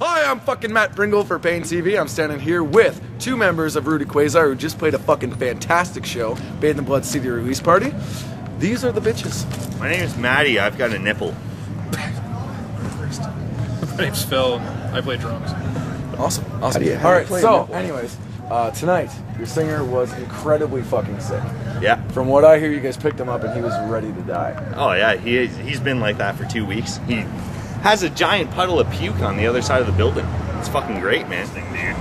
Hi, I'm fucking Matt Pringle for Pain TV. I'm standing here with two members of Rudy Quazar who just played a fucking fantastic show, Bathe in Blood CD release party. These are the bitches. My name is Maddie. I've got a nipple. My name's Phil. I play drums. Awesome. Alright, so anyways, tonight, your singer was incredibly fucking sick. Yeah. From what I hear, you guys picked him up and he was ready to die. Oh yeah, he's been like that for 2 weeks. He has a giant puddle of puke on the other side of the building. It's fucking great, man. Thing, dude.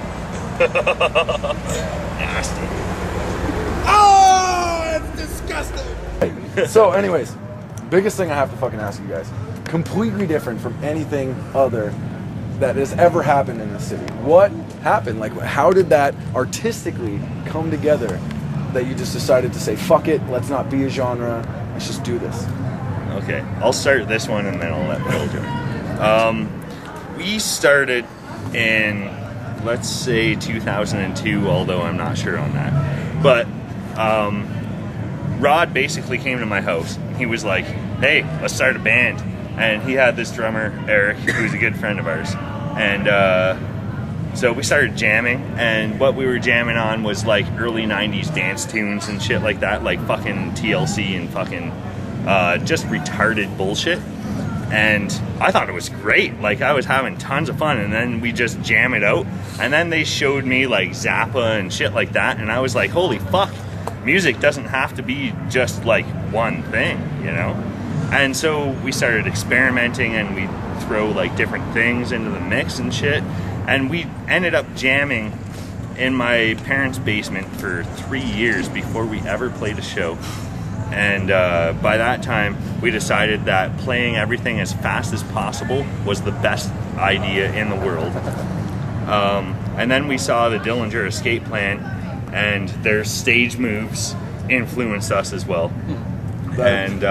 Nasty. Oh, it's disgusting. So anyways, biggest thing I have to fucking ask you guys. Completely different from anything other that has ever happened in the city. What happened? Like, how did that artistically come together that you just decided to say, fuck it, let's not be a genre, let's just do this? Okay, I'll start this one and then I'll let Phil join. We started in, let's say, 2002, although I'm not sure on that. But Rod basically came to my house. He was like, hey, let's start a band. And he had this drummer, Eric, who's a good friend of ours. And so we started jamming, and what we were jamming on was like early 90s dance tunes and shit like that, like fucking TLC and fucking just retarded bullshit. And I thought it was great. Like, I was having tons of fun, and then we just jam it out. And then they showed me like Zappa and shit like that, and I was like, holy fuck, music doesn't have to be just like one thing, you know? And so we started experimenting, and we throw like different things into the mix and shit. And we ended up jamming in my parents' basement for 3 years before we ever played a show. And by that time, we decided that playing everything as fast as possible was the best idea in the world. And then we saw the Dillinger Escape Plan, and their stage moves influenced us as well. And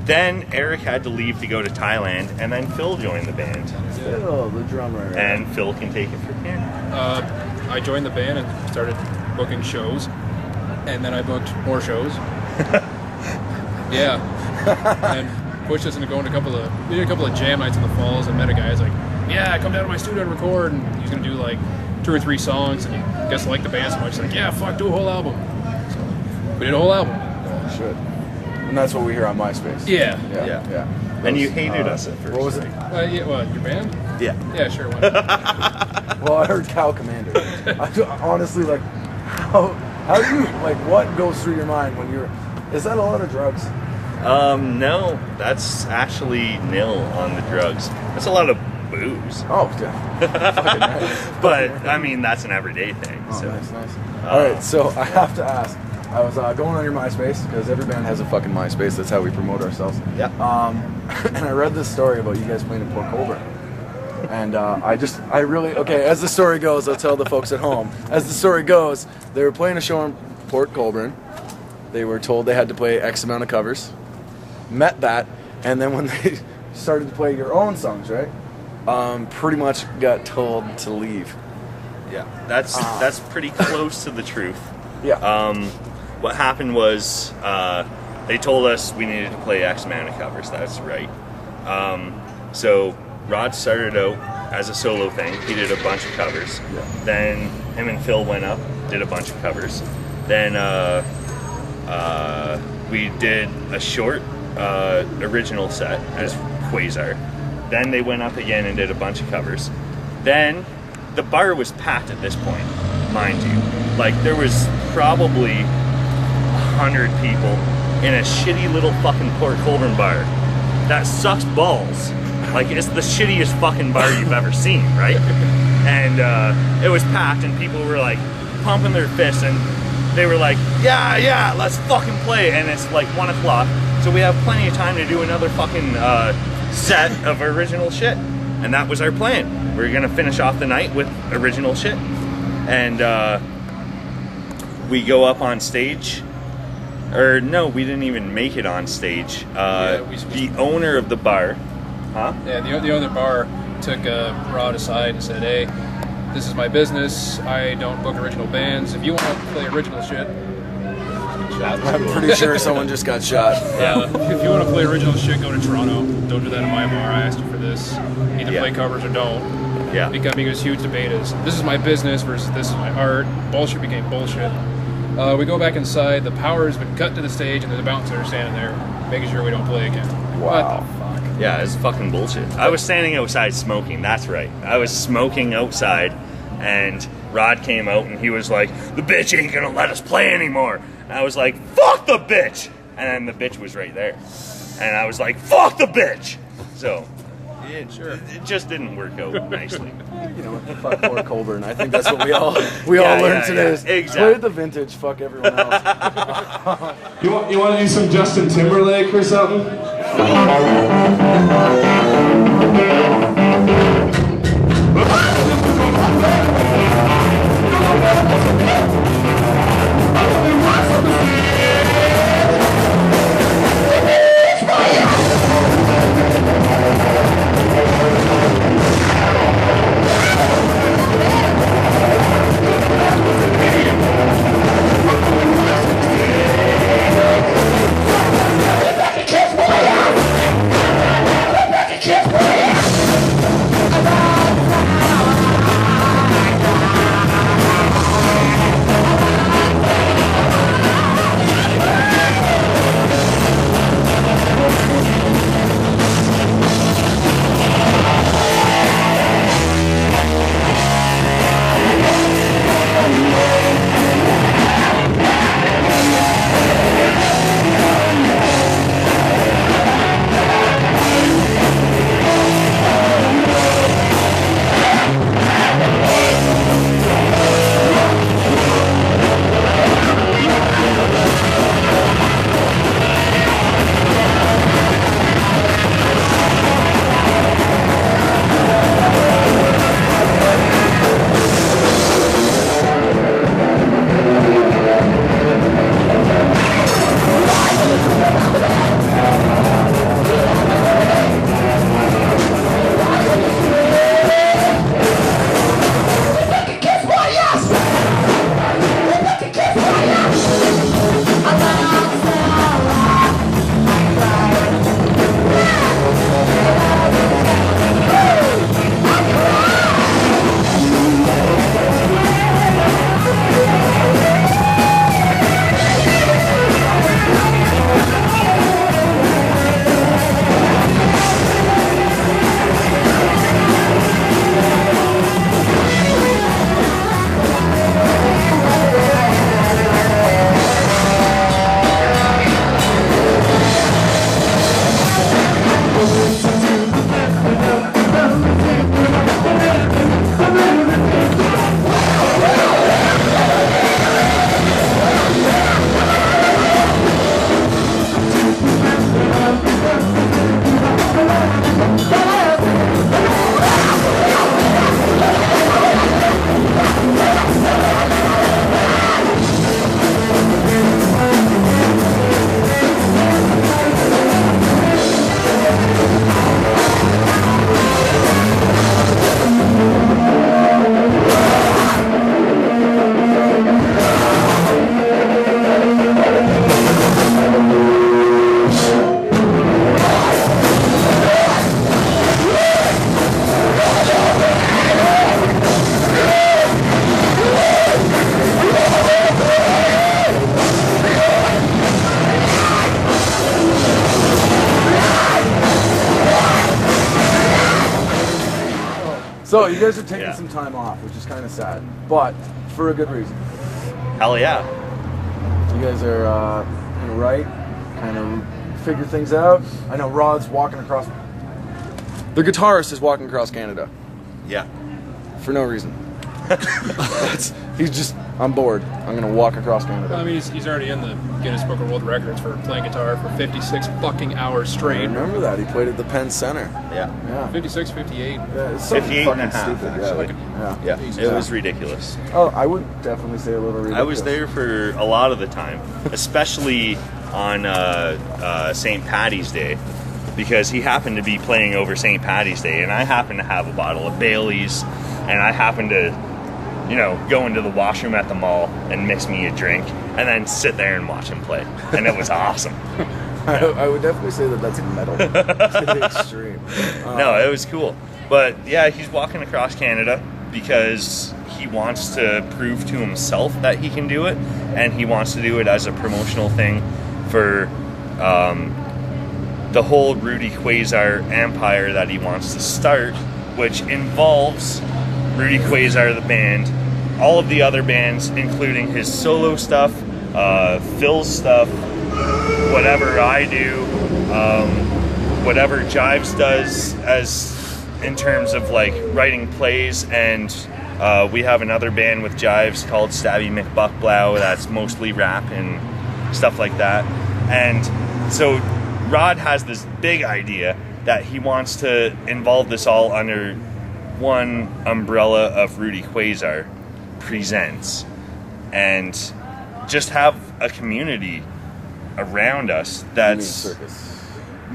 then Eric had to leave to go to Thailand, and then Phil joined the band. Phil, the drummer. And Phil can take it from here. I joined the band and started booking shows, and then I booked more shows. Yeah, and pushed us into going to we did a couple of jam nights in the falls, and met a guy who's like, yeah, come down to my studio and record, and he's gonna do like 2 or 3 songs, and he guess I like the band so much, he's like, yeah, fuck, do a whole album. So we did a whole album. Oh, shit. And that's what we hear on MySpace. Yeah. And you hated us at first. What was it? Yeah, what, your band? Yeah. Yeah, sure. Why not? Well, I heard Cow Commander. Honestly, like, how do you, like, what goes through your mind when you're, is that a lot of drugs? No, that's actually nil on the drugs. That's a lot of booze. Oh, yeah. Fucking nice. But, I mean, that's an everyday thing. Oh, So. nice. All right, so I have to ask. I was going on your MySpace, because every band has a fucking MySpace. That's how we promote ourselves. Yeah. And I read this story about you guys playing in Port Colborne. And as the story goes, I'll tell the folks at home. As the story goes, they were playing a show in Port Colborne. They were told they had to play X amount of covers. Met that, and then when they started to play your own songs, right? Pretty much got told to leave. Yeah, that's pretty close to the truth. Yeah. What happened was they told us we needed to play X amount of covers. That's right. So Rod started out as a solo thing. He did a bunch of covers. Yeah. Then him and Phil went up, did a bunch of covers. Then we did a short original set as Quazar. Then they went up again and did a bunch of covers. Then the bar was packed at this point, mind you. Like, there was probably 100 people in a shitty little fucking Port Colborne bar that sucks balls. Like, it's the shittiest fucking bar you've ever seen, right? And it was packed, and people were like pumping their fists, and they were like, yeah, let's fucking play. And it's like 1 o'clock, so we have plenty of time to do another fucking set of original shit. And that was our plan. We were gonna finish off the night with original shit. And we go up on stage, or no, we didn't even make it on stage. The owner of the bar, Yeah, the other bar took Rod aside and said, hey, this is my business, I don't book original bands, if you want to play original shit, I'm pretty sure someone just got shot. Yeah, if you want to play original shit, go to Toronto. Don't do that in my bar, I asked you for this. Either play covers or don't. Yeah. becoming this huge debate is this is my business versus this is my art. Bullshit became bullshit. We go back inside. The power has been cut to the stage, and there's a bouncer standing there, making sure we don't play again. Wow. What the fuck? Yeah, it's fucking bullshit. I was standing outside smoking. That's right. I was smoking outside, and Rod came out, and he was like, "The bitch ain't gonna let us play anymore." And I was like, "Fuck the bitch!" And then the bitch was right there, and I was like, "Fuck the bitch!" So it just didn't work out nicely. You know, fuck Port Colborne. I think that's what we all learned today. Is exactly. Play with the vintage. Fuck everyone else. You want to do some Justin Timberlake or something? So you guys are taking some time off, which is kind of sad, but for a good reason. Hell yeah. You guys are kind of right, kind of figure things out. I know Rod's walking across. The guitarist is walking across Canada Yeah. for no reason. He's just, I'm bored. I'm gonna walk across Canada. I mean, he's already in the Guinness Book of World Records for playing guitar for 56 fucking hours I straight. remember that. He played at the Penn Center. Yeah. Yeah. 56, 58. Yeah, it's something 58 fucking and a half, stupid. actually. Yeah. Yeah. It was ridiculous. Oh, I would definitely say a little ridiculous. I was there for a lot of the time, especially on St. Patty's Day, because he happened to be playing over St. Patty's Day, and I happened to have a bottle of Bailey's, and I happened to, go into the washroom at the mall and mix me a drink, and then sit there and watch him play, and it was awesome. I would definitely say that that's metal to the extreme. No, it was cool. But yeah, he's walking across Canada because he wants to prove to himself that he can do it, and he wants to do it as a promotional thing for the whole Rudy Quazar empire that he wants to start, which involves Rudy Quazar, the band, all of the other bands, including his solo stuff, Phil's stuff, whatever I do, whatever Jives does as in terms of like writing plays, and we have another band with Jives called Stabby McBuckblow that's mostly rap and stuff like that. And so Rod has this big idea that he wants to involve this all under one umbrella of Rudy Quazar Presents, and just have a community around us that's circus.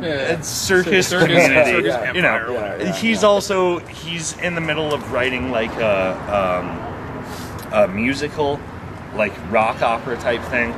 it's circus community. Circus You know, empire, yeah. he's in the middle of writing like a musical, like rock opera type thing,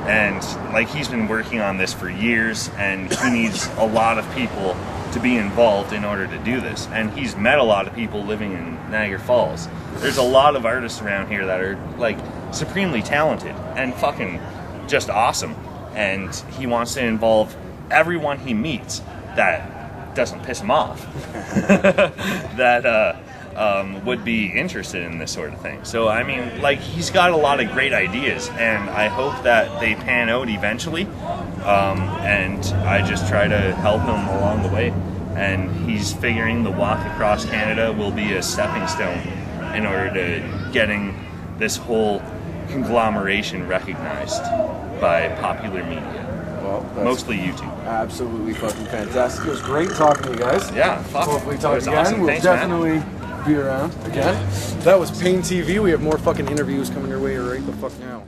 and like he's been working on this for years, and he needs a lot of people to be involved in order to do this. And he's met a lot of people living in Niagara Falls. There's a lot of artists around here that are like supremely talented and fucking just awesome, and he wants to involve everyone he meets that doesn't piss him off that would be interested in this sort of thing. So I mean, like, he's got a lot of great ideas, and I hope that they pan out eventually, and I just try to help him along the way. And he's figuring the walk across Canada will be a stepping stone in order to getting this whole conglomeration recognized by popular media. Well, that's Mostly YouTube. absolutely fucking fantastic. It was great talking to you guys. Yeah, fuck. Hopefully That talk was again. awesome. We'll Thanks, man. definitely be around again. That was Pain TV. We have more fucking interviews coming your way right the fuck now.